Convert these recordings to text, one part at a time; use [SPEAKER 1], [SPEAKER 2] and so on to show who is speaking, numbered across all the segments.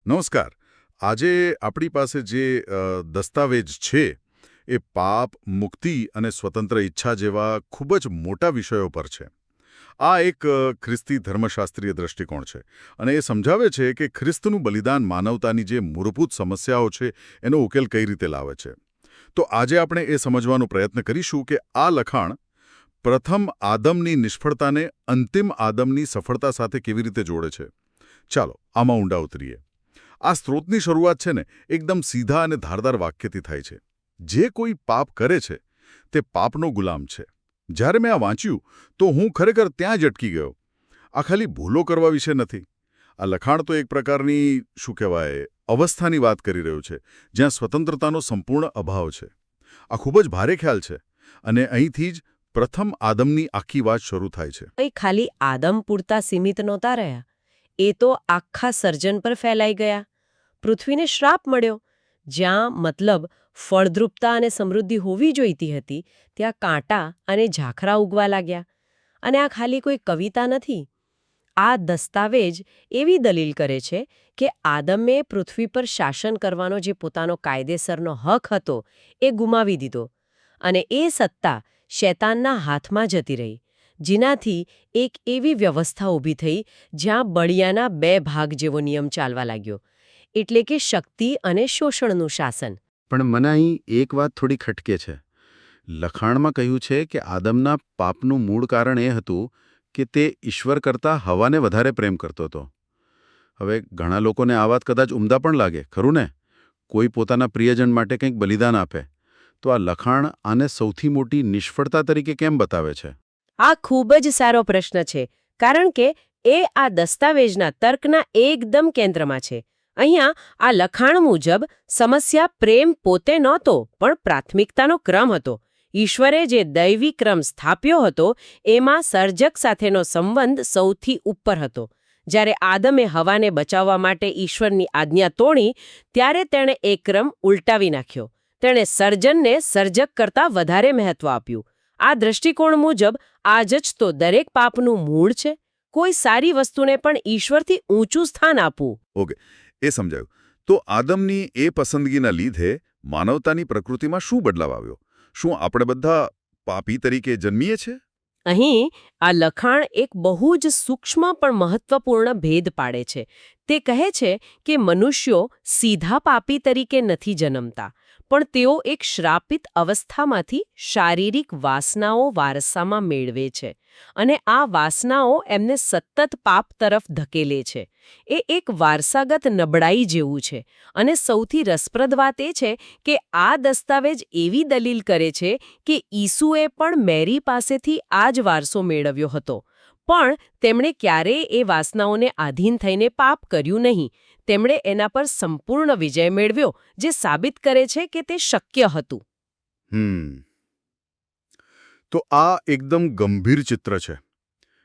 [SPEAKER 1] નમસ્કાર. આજે આપણી પાસે જે દસ્તાવેજ છે એ પાપ, મુક્તિ અને સ્વતંત્ર ઈચ્છા જેવા ખૂબ જ મોટા વિષયો પર છે. આ એક ખ્રિસ્તી ધર્મશાસ્ત્રીય દૃષ્ટિકોણ છે અને એ સમજાવે છે કે ખ્રિસ્તનું બલિદાન માનવતાની જે મૂળભૂત સમસ્યાઓ છે એનો ઉકેલ કઈ રીતે લાવે છે. તો આજે આપણે એ સમજવાનો પ્રયત્ન કરીશું કે આ લખાણ પ્રથમ આદમની નિષ્ફળતાને અંતિમ આદમની સફળતા સાથે કેવી રીતે જોડે છે. ચાલો આમાં ઊંડા ઉતરીએ. આ સ્ત્રોતની શરૂઆત છે ને એકદમ સીધા અને ધારદાર વાક્યથી થાય છે. જે કોઈ પાપ કરે છે તે પાપનો ગુલામ છે. જ્યારે મેં આ વાંચ્યું તો હું ખરેખર ત્યાં જ અટકી ગયો. આ ખાલી ભૂલો કરવા વિશે નથી. આ લખાણ તો એક પ્રકારની શું કહેવાય અવસ્થાની વાત કરી રહ્યું છે જ્યાં સ્વતંત્રતાનો સંપૂર્ણ અભાવ છે. આ ખૂબ જ ભારે ખ્યાલ છે અને અહીંથી જ પ્રથમ આદમની આખી વાત શરૂ થાય છે.
[SPEAKER 2] કંઈ ખાલી આદમ પૂરતા સીમિત નહોતા રહ્યા. એ તો આખા સર્જન પર ફેલાઈ ગયા. પૃથ્વીને શ્રાપ મળ્યો. જ્યાં મતલબ ફળદ્રુપતા અને સમૃદ્ધિ હોવી જોઈતી હતી ત્યાં કાંટા અને ઝાખરા ઉગવા લાગ્યા. અને આ ખાલી કોઈ કવિતા નથી. આ દસ્તાવેજ એવી દલીલ કરે છે કે આદમે પૃથ્વી પર શાસન કરવાનો જે પોતાનો કાયદેસરનો હક હતો એ ગુમાવી દીધો અને એ સત્તા શૈતાનના હાથમાં જતી રહી, જેનાથી એક એવી વ્યવસ્થા ઊભી થઈ જ્યાં બળિયાના બે ભાગ જેવો નિયમ ચાલવા લાગ્યો, એટલે કે શક્તિ અને શોષણનું શાસન.
[SPEAKER 3] પણ મને અહીં એક વાત થોડી ખટકે છે. લખાણમાં કહ્યું છે કે આદમના પાપનું મૂળ કારણ એ હતું કે તે ઈશ્વર કરતાં હવાને વધારે પ્રેમ કરતો હતો. હવે ઘણા લોકોને આ વાત કદાચ ઉમદા પણ લાગે, ખરું ને? કોઈ પોતાના પ્રિયજન માટે કંઈક બલિદાન આપે તો આ લખાણ આને સૌથી મોટી નિષ્ફળતા તરીકે કેમ બતાવે છે?
[SPEAKER 2] આ ખૂબ જ સારો પ્રશ્ન છે, કારણ કે એ આ દસ્તાવેજના તર્કના એકદમ કેન્દ્રમાં છે. અહીંયા આ લખાણ મુજબ સમસ્યા પ્રેમ પોતે નહોતો, પણ પ્રાથમિકતાનો ક્રમ હતો. ઈશ્વરે જે દૈવી ક્રમ સ્થાપ્યો હતો એમાં સર્જક સાથેનો સંબંધ સૌથી ઉપર હતો. જ્યારે આદમે હવાને બચાવવા માટે ઈશ્વરની આજ્ઞા તોડી ત્યારે તેણે એ ક્રમ ઉલટાવી નાખ્યો. તેણે સર્જનને સર્જક કરતાં વધારે મહત્વ આપ્યું. આ દૃષ્ટિકોણ મુજબ આજ જ તો દરેક પાપનું મૂળ છે. કોઈ સારી વસ્તુને પણ ઈશ્વરથી ઊંચું સ્થાન આપવું.
[SPEAKER 1] ઓકે, એ સમજાયું. તો આદમની એ પસંદગીના લીધે માનવતાની પ્રકૃતિમાં શું બદલાવ આવ્યો? શું આપણે બધા પાપી તરીકે જન્મીએ છીએ?
[SPEAKER 2] અહીં આ લખાણ એક બહુ જ સૂક્ષ્મ પણ મહત્વપૂર્ણ ભેદ પાડે છે. તે કહે છે કે મનુષ્યો સીધા પાપી તરીકે નથી જન્મતા, પણ તેઓ એક શ્રાપિત અવસ્થામાંથી શારીરિક વાસનાઓ વારસામાં મેળવે છે અને આ વાસનાઓ એમને સતત પાપ તરફ ધકેલે છે. એ એક વારસાગત નબળાઈ જેવું છે. અને સૌથી રસપ્રદ વાત એ છે કે આ દસ્તાવેજ એવી દલીલ કરે છે કે ઈસુએ પણ મેરી પાસેથી આ જ વારસો મેળવ્યો હતો, પણ તેમણે ક્યારેય એ વાસનાઓને આધીન થઈને પાપ કર્યું નહીં. તેમણે એના પર સંપૂર્ણ વિજય મેળવ્યો, જે સાબિત કરે છે કે તે શક્ય હતું.
[SPEAKER 1] તો આ એકદમ ગંભીર ચિત્ર છે.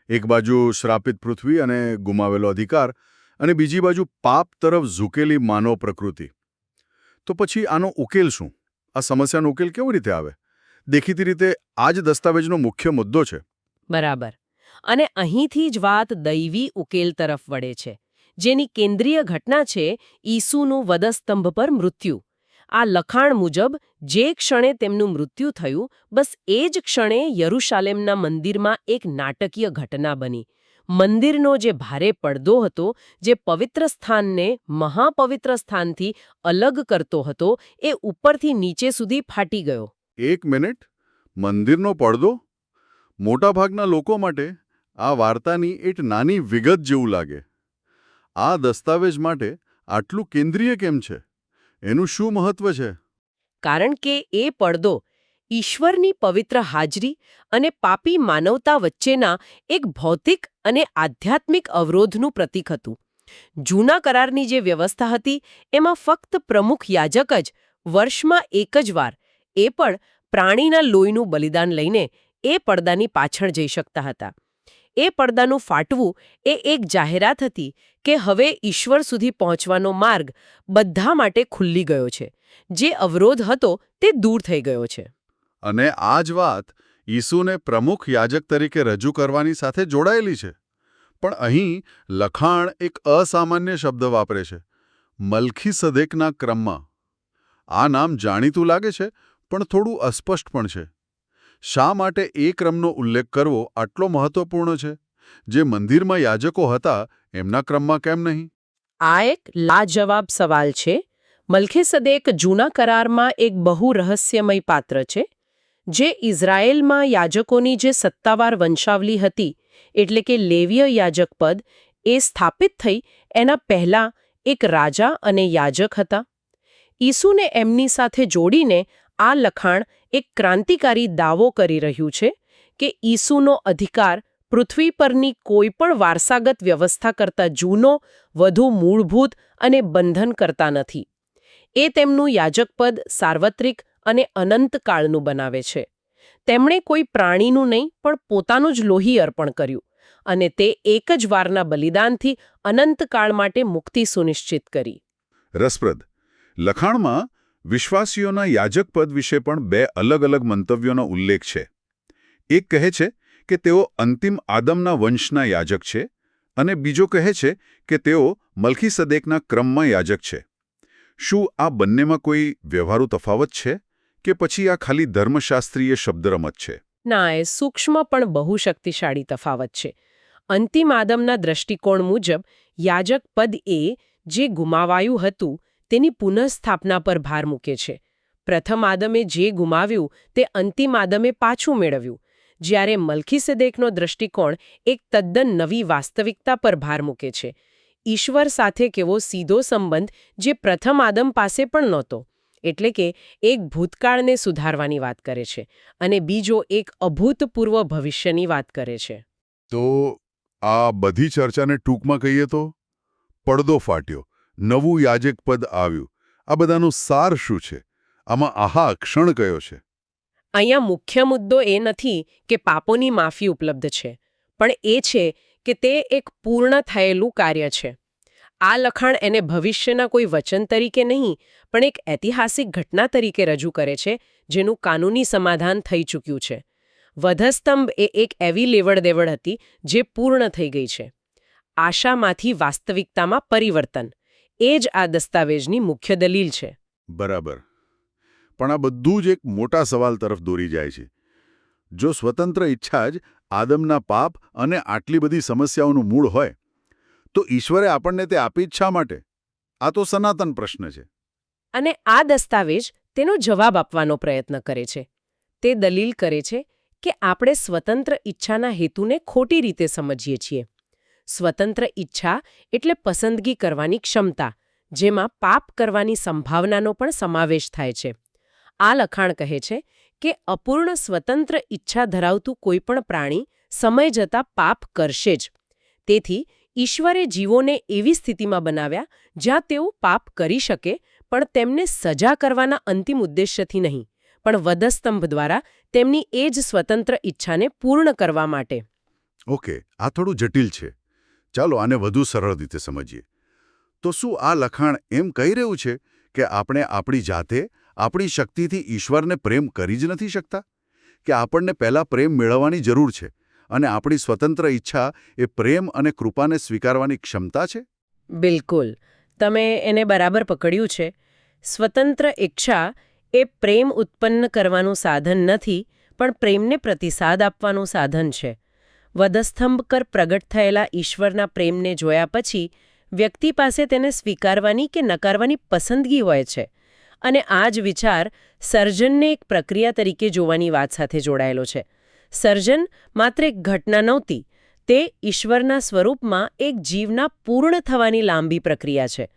[SPEAKER 1] એક બાજુ શ્રાપિત પૃથ્વી અને ગુમાવેલો અધિકાર, અને બીજી બાજુ પાપ તરફ ઝૂકેલી માનવ પ્રકૃતિ. તો પછી આનો ઉકેલ શું? આ સમસ્યાનો ઉકેલ કેવી રીતે આવે? દેખીતી રીતે આ જ દસ્તાવેજનો મુખ્ય મુદ્દો છે.
[SPEAKER 2] બરાબર. અને અહીંથી જ વાત દૈવી ઉકેલ તરફ વળે છે, જેની કેન્દ્રીય ઘટના છે ઈસુનું વધસ્તંભ પર મૃત્યુ. આ લખાણ મુજબ જે ક્ષણે તેમનું મૃત્યુ થયું, બસ એ જ ક્ષણે યરુશાલેમના મંદિરમાં એક નાટકીય ઘટના બની. મંદિરનો જે ભારે પડદો હતો, જે પવિત્ર સ્થાનને મહાપવિત્ર સ્થાનથી અલગ કરતો હતો, એ ઉપરથી નીચે સુધી ફાટી ગયો.
[SPEAKER 1] એક મિનિટ, મંદિરનો પડદો? મોટાભાગના લોકો માટે આ વાર્તાની એક નાની વિગત જેવું લાગે. આ દસ્તાવેજ માટે આટલું કેન્દ્રીય કેમ છે? એનું શું મહત્વ છે?
[SPEAKER 2] કારણ કે એ પડદો ઈશ્વરની પવિત્ર હાજરી અને પાપી માનવતા વચ્ચેના એક ભૌતિક અને આધ્યાત્મિક અવરોધનું પ્રતીક હતું. જૂના કરારની જે વ્યવસ્થા હતી એમાં ફક્ત પ્રમુખ યાજક જ વર્ષમાં એક જ વાર, એ પણ પ્રાણીના લોહીનું બલિદાન લઈને, એ પડદાની પાછળ જઈ શકતા હતા. એ પડદાનું ફાટવું એ એક જાહેરાત હતી કે હવે ઈશ્વર સુધી પહોંચવાનો માર્ગ બધા માટે ખુલ્લી ગયો છે. જે અવરોધ હતો તે દૂર થઈ ગયો છે.
[SPEAKER 1] અને આ જ વાત ઈસુને પ્રમુખ યાજક તરીકે રજૂ કરવાની સાથે જોડાયેલી છે. પણ અહીં લખાણ એક અસામાન્ય શબ્દ વાપરે છે. મલ્ખીસદેકના ક્રમમાં. આ નામ જાણીતું લાગે છે, પણ થોડું અસ્પષ્ટ પણ છે. શા માટે એ ક્રમનો ઉલ્લેખ કરવો આટલો મહત્વપૂર્ણ છે? જે મંદિરમાં યાજકો હતા એમના ક્રમમાં કેમ નહીં?
[SPEAKER 2] આ એક લાજવાબ સવાલ છે. મલ્ખીસદેક જૂના કરારમાં એક બહુ રહસ્યમય પાત્ર છે. જે ઇઝરાયેલમાં યાજકોની જે સત્તાવાર વંશાવલી હતી, એટલે કે લેવીય યાજક પદ, એ સ્થાપિત થઈ એના પહેલા એક રાજા અને યાજક હતા. ઈસુને એમની સાથે જોડીને આ લખાણ એક ક્રાંતિકારી દાવો કરી રહ્યું છે કે ઈસુનો અધિકાર પૃથ્વી પરની કોઈ પણ વારસાગત વ્યવસ્થા કરતાં જૂનો, વધુ મૂળભૂત અને બંધન કરતા નથી. એ તેમનું યાજકપદ સાર્વત્રિક અને અનંતકાળનું બનાવે છે. તેમણે કોઈ પ્રાણીનું નહીં પણ પોતાનું જ લોહી અર્પણ કર્યું, અને તે એક જ વારના બલિદાનથી અનંતકાળ માટે મુક્તિ સુનિશ્ચિત કરી.
[SPEAKER 1] રસપ્રદ. લખાણમાં વિશ્વાસીઓના યાજકપદ વિશે પણ બે અલગ અલગ મંતવ્યોનો ઉલ્લેખ છે. એક કહે છે કે તેઓ અંતિમ આદમના વંશના યાજક છે, અને બીજો કહે છે કે તેઓ મલ્ખીસદેકના ક્રમમાં યાજક છે. શું આ બંનેમાં કોઈ વ્યવહારુ તફાવત છે, કે પછી આ ખાલી ધર્મશાસ્ત્રીય શબ્દરમત છે?
[SPEAKER 2] ના, એ સૂક્ષ્મ પણ બહુ શક્તિશાળી તફાવત છે. અંતિમ આદમના દ્રષ્ટિકોણ મુજબ યાજક પદ એ જે ગુમાવાયું હતું તેની પુનઃસ્થાપના પર ભાર મૂકે છે. પ્રથમ આદમે જે ગુમાવ્યું તે અંતિમ આદમે પાછું મેળવ્યું, જ્યારે મલ્ખીસદેકનો દ્રષ્ટિકોણ એક તદ્દન નવી વાસ્તવિકતા પર ભાર મૂકે છે. ઈશ્વર સાથે કેવો સીધો સંબંધ જે પ્રથમ આદમ પાસે પણ નહોતો. એટલે કે એક ભૂતકાળને સુધારવાની વાત કરે છે અને બીજો એક અભૂતપૂર્વ ભવિષ્યની વાત કરે છે.
[SPEAKER 1] તો આ બધી ચર્ચાને ટૂંકમાં કહીએ તો પડદો ફાટ્યો, નવું યાજક પદ આવ્યું. આ બધાનું સાર શું છે? આમાં આહા ક્ષણ કયો છે?
[SPEAKER 2] અહીંયા મુખ્ય મુદ્દો એ નથી કે પાપોની માફી ઉપલબ્ધ છે, પણ એ છે કે તે એક પૂર્ણ થયેલું કાર્ય છે. આ લખાણ એને ભવિષ્યના કોઈ વચન તરીકે નહીં, પણ એક ઐતિહાસિક ઘટના તરીકે રજૂ કરે છે, જેનું કાનૂની સમાધાન થઈ ચૂક્યું છે. વધસ્તંભ એ એક એવી લેવડ-દેવડ હતી જે પૂર્ણ થઈ ગઈ છે. આશામાંથી વાસ્તવિકતામાં પરિવર્તન, એ જ આ દસ્તાવેજની મુખ્ય દલીલ છે.
[SPEAKER 1] બરાબર. પણ આ બધું જ એક મોટા સવાલ તરફ દોરી જાય છે. જો સ્વતંત્ર ઈચ્છા જ આદમના પાપ અને આટલી બધી સમસ્યાઓનું મૂળ હોય, તો ઈશ્વરે આપણને તે આપી જ શા માટે? આ તો સનાતન પ્રશ્ન છે.
[SPEAKER 2] અને આ દસ્તાવેજ તેનો જવાબ આપવાનો પ્રયત્ન કરે છે. તે દલીલ કરે છે કે આપણે સ્વતંત્ર ઈચ્છાના હેતુને ખોટી રીતે સમજીએ છીએ. સ્વતંત્ર ઈચ્છા એટલે પસંદગી કરવાની ક્ષમતા, જેમાં પાપ કરવાની સંભાવનાનો પણ સમાવેશ થાય છે. આ લખાણ કહે છે કે અપૂર્ણ સ્વતંત્ર ઈચ્છા ધરાવતું કોઈ પણ પ્રાણી સમય જતાં પાપ કરશે જ. તેથી ઈશ્વરે જીવોને એવી સ્થિતિમાં બનાવ્યા જ્યાં તેઓ પાપ કરી શકે, પણ તેમને સજા કરવાના અંતિમ ઉદ્દેશ્યથી નહીં, પણ વધસ્તંભ દ્વારા તેમની એ જ સ્વતંત્ર ઈચ્છાને પૂર્ણ કરવા માટે.
[SPEAKER 1] ઓકે, આ થોડું જટિલ છે. ચાલો આને વધુ સરળ રીતે સમજીએ. તો શું આ લખાણ એમ કહી રહ્યું છે કે આપણે આપણી જાતે, આપણી શક્તિથી ઈશ્વરને પ્રેમ કરી જ નથી શકતા? કે આપણને પહેલાં પ્રેમ મેળવવાની જરૂર છે, અને આપણી સ્વતંત્ર ઈચ્છા એ પ્રેમ અને કૃપાને સ્વીકારવાની ક્ષમતા છે?
[SPEAKER 2] બિલકુલ, તમે એને બરાબર પકડ્યું છે. સ્વતંત્ર ઈચ્છા એ પ્રેમ ઉત્પન્ન કરવાનું સાધન નથી, પણ પ્રેમને પ્રતિસાદ આપવાનું સાધન છે. વધસ્તંભ પર પ્રગટ થયેલા ઈશ્વરના પ્રેમને જોયા પછી વ્યક્તિ પાસે તેને સ્વીકારવાની કે નકારવાની પસંદગી હોય છે. અને આ જ વિચાર સર્જનને એક પ્રક્રિયા તરીકે જોવાની વાત સાથે જોડાયેલો છે. સર્જન માત્ર એક ઘટના નહોતી, તે ઈશ્વરના સ્વરૂપમાં એક જીવના પૂર્ણ થવાની લાંબી પ્રક્રિયા છે.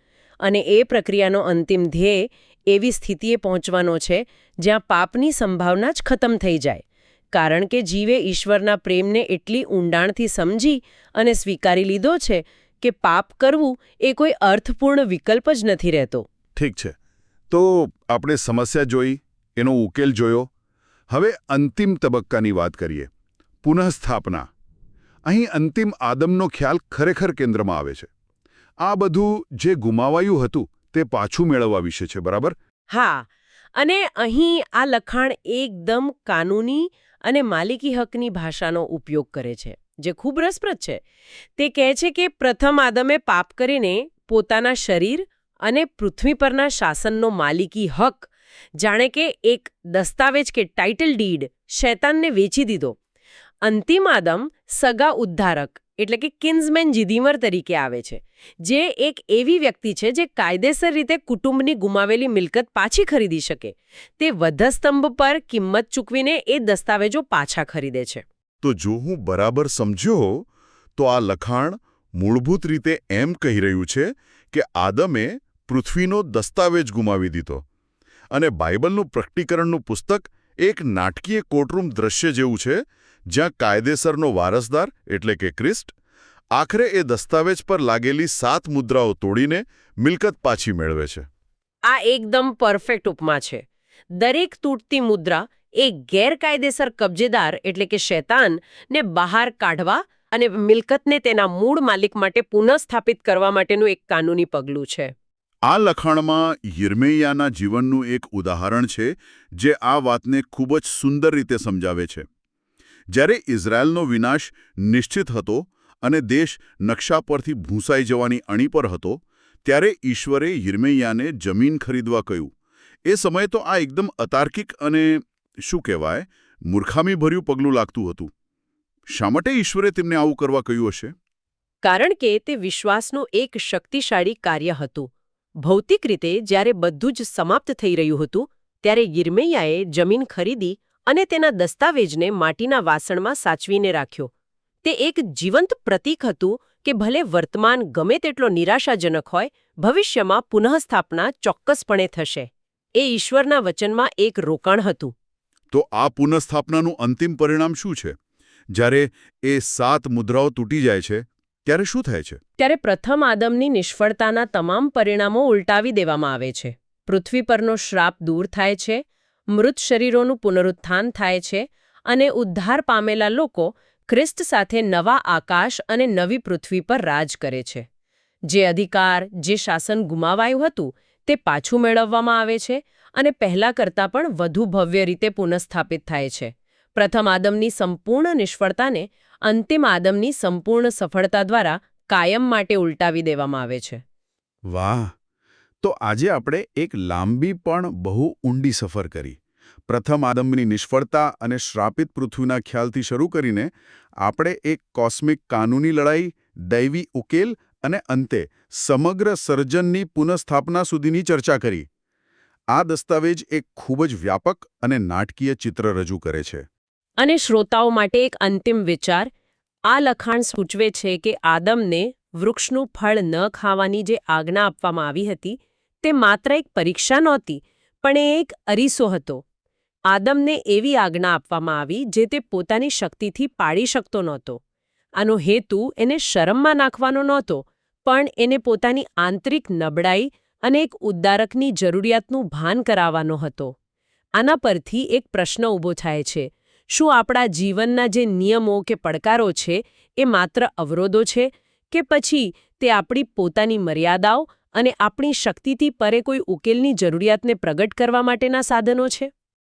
[SPEAKER 2] અને એ પ્રક્રિયાનો અંતિમ ધ્યેય એવી સ્થિતિએ પહોંચવાનો છે જ્યાં પાપની સંભાવના જ ખતમ થઈ જાય, કારણ કે જીવે ઈશ્વરના પ્રેમને એટલી ઊંડાણથી સમજી અને સ્વીકારી લીધો છે કે પાપ કરવું એ કોઈ અર્થપૂર્ણ વિકલ્પ જ નથી રહેતો.
[SPEAKER 1] ઠીક છે. તો આપણે સમસ્યા જોઈ, એનો ઉકેલ જોયો. હવે અંતિમ તબક્કાની વાત કરીએ. પુનઃસ્થાપના. અહીં અંતિમ આદમનો ખ્યાલ ખરેખર કેન્દ્રમાં આવે છે. આ બધું જે ગુમાવાયું હતું તે પાછું મેળવવા વિશે છે, બરાબર?
[SPEAKER 2] હા, અને અહીં આ લખાણ એકદમ કાનૂની અને માલિકી હકની ભાષાનો ઉપયોગ કરે છે, જે ખૂબ રસપ્રદ છે. તે કહે છે કે પ્રથમ આદમે પાપ કરીને પોતાના શરીર અને પૃથ્વી પરના શાસનનો માલિકી હક જાણે કે એક દસ્તાવેજ કે ટાઇટલ ડીડ શૈતાનને વેચી દીધો. અંતિમ આદમ સગા ઉદ્ધારક એટલે કે કિન્સમેન રિડીમર તરીકે આવે છે, જે એક એવી વ્યક્તિ છે જે કાયદેસર રીતે કુટુંબની ગુમાવેલી મિલકત પાછી ખરીદી શકે. તે વધસ્તંભ પર કિંમત ચૂકવીને એ દસ્તાવેજો પાછા ખરીદે છે.
[SPEAKER 1] તો જો હું બરાબર સમજ્યો તો આ લખાણ મૂળભૂત રીતે એમ કહી રહ્યું છે કે આદમે પૃથ્વીનો દસ્તાવેજ ગુમાવી દીધો અને બાઇબલનું પ્રકટીકરણનું પુસ્તક એક નાટકીય કોર્ટરૂમ દ્રશ્ય જેવું છે, જ્યાં કાયદેસરનો વારસદાર એટલે કે ખ્રિસ્ત આખરે એ દસ્તાવેજ પર લાગેલી 7 મુદ્રાઓ તોડીને મિલકત પાછી મેળવે છે.
[SPEAKER 2] આ એકદમ પરફેક્ટ ઉપમા છે. દરેક તૂટતી મુદ્રા એ ગેરકાયદેસર કબજેદાર એટલે કે શૈતાનને બહાર કાઢવા અને મિલકતને તેના મૂળ માલિક માટે પુનઃસ્થાપિત કરવા માટેનું એક કાનૂની પગલું છે.
[SPEAKER 1] આ લખાણમાં યિર્મયાના જીવનનું એક ઉદાહરણ છે જે આ વાતને ખૂબ જ સુંદર રીતે સમજાવે છે. જ્યારે ઇઝરાયલનો વિનાશ નિશ્ચિત હતો અને દેશ નકશા પરથી ભૂંસાઈ જવાની અણી પર હતો, ત્યારે ઈશ્વરે યિર્મયાને જમીન ખરીદવા કહ્યું. એ સમયે તો આ એકદમ અતાર્કિક અને શું કહેવાય મૂર્ખામીભર્યું પગલું લાગતું હતું. શા માટે ઈશ્વરે તેમને આવું કરવા કહ્યું હશે?
[SPEAKER 2] કારણ કે તે વિશ્વાસનું એક શક્તિશાળી કાર્ય હતું. ભૌતિક રીતે જ્યારે બધું જ સમાપ્ત થઈ રહ્યું હતું, ત્યારે યિર્મયાએ જમીન ખરીદી અને તેના દસ્તાવેજને માટીના વાસણમાં સાચવીને રાખ્યો. તે એક જીવંત પ્રતીક હતું કે ભલે વર્તમાન ગમે તેટલો નિરાશાજનક હોય, ભવિષ્યમાં પુનઃસ્થાપના ચોક્કસપણે થશે. એ ઈશ્વરના વચનમાં એક રોકાણ હતું.
[SPEAKER 1] તો આ પુનઃસ્થાપનાનું અંતિમ પરિણામ શું છે? જ્યારે એ 7 મુદ્રાઓ તૂટી જાય છે ત્યારે શું થાય છે?
[SPEAKER 2] ત્યારે પ્રથમ આદમની નિષ્ફળતાના તમામ પરિણામો ઉલટાવી દેવામાં આવે છે. પૃથ્વી પરનો શ્રાપ દૂર થાય છે, મૃત શરીરોનું પુનરુત્થાન થાય છે અને ઉદ્ધાર પામેલા લોકો ખ્રિસ્ત સાથે નવા આકાશ અને નવી પૃથ્વી પર રાજ કરે છે. જે અધિકાર, જે શાસન ગુમાવાયું હતું, તે પાછું મેળવવામાં આવે છે અને પહેલા કરતાં પણ વધુ ભવ્ય રીતે પુનઃસ્થાપિત થાય છે. પ્રથમ આદમની સંપૂર્ણ નિષ્ફળતાને અંતિમ આદમની સંપૂર્ણ સફળતા દ્વારા કાયમ માટે ઉલટાવી દેવામાં આવે છે.
[SPEAKER 3] વાહ! તો આજે આપણે એક લાંબી પણ બહુ ઊંડી સફર કરી. પ્રથમ આદમની નિષ્ફળતા અને શ્રાપિત પૃથ્વીના ખ્યાલથી શરૂ કરીને આપણે એક કોસ્મિક કાનૂની લડાઈ, દૈવી ઉકેલ અને અંતે સમગ્ર સર્જનની પુનઃસ્થાપના સુધીની ચર્ચા કરી. આ દસ્તાવેજ એક ખૂબ જ વ્યાપક અને નાટકીય ચિત્ર રજૂ કરે છે.
[SPEAKER 2] અને શ્રોતાઓ માટે એક અંતિમ વિચાર. આ લખાણ સૂચવે છે કે આદમને વૃક્ષનું ફળ ન ખાવાની જે આજ્ઞા આપવામાં આવી હતી, તે માત્ર એક પરીક્ષા નહોતી, પણ એ એક અરીસો હતો. આદમને એવી આજ્ઞા આપવામાં આવી જે તે પોતાની શક્તિથી પાડી શકતો નહોતો. આનો હેતુ એને શરમમાં નાખવાનો નહોતો, પણ એને પોતાની આંતરિક નબળાઈ અને એક ઉદ્ધારકની જરૂરિયાતનું ભાન કરાવવાનો હતો. આના પરથી એક પ્રશ્ન ઊભો થાય છે: શું આપણા જીવનના જે નિયમો કે પડકારો છે એ માત્ર અવરોધો છે, કે પછી તે આપણી પોતાની મર્યાદાઓ અને આપણી શક્તિથી પરે કોઈ ઉકેલની જરૂરિયાતને પ્રગટ કરવા માટેના સાધનો છે?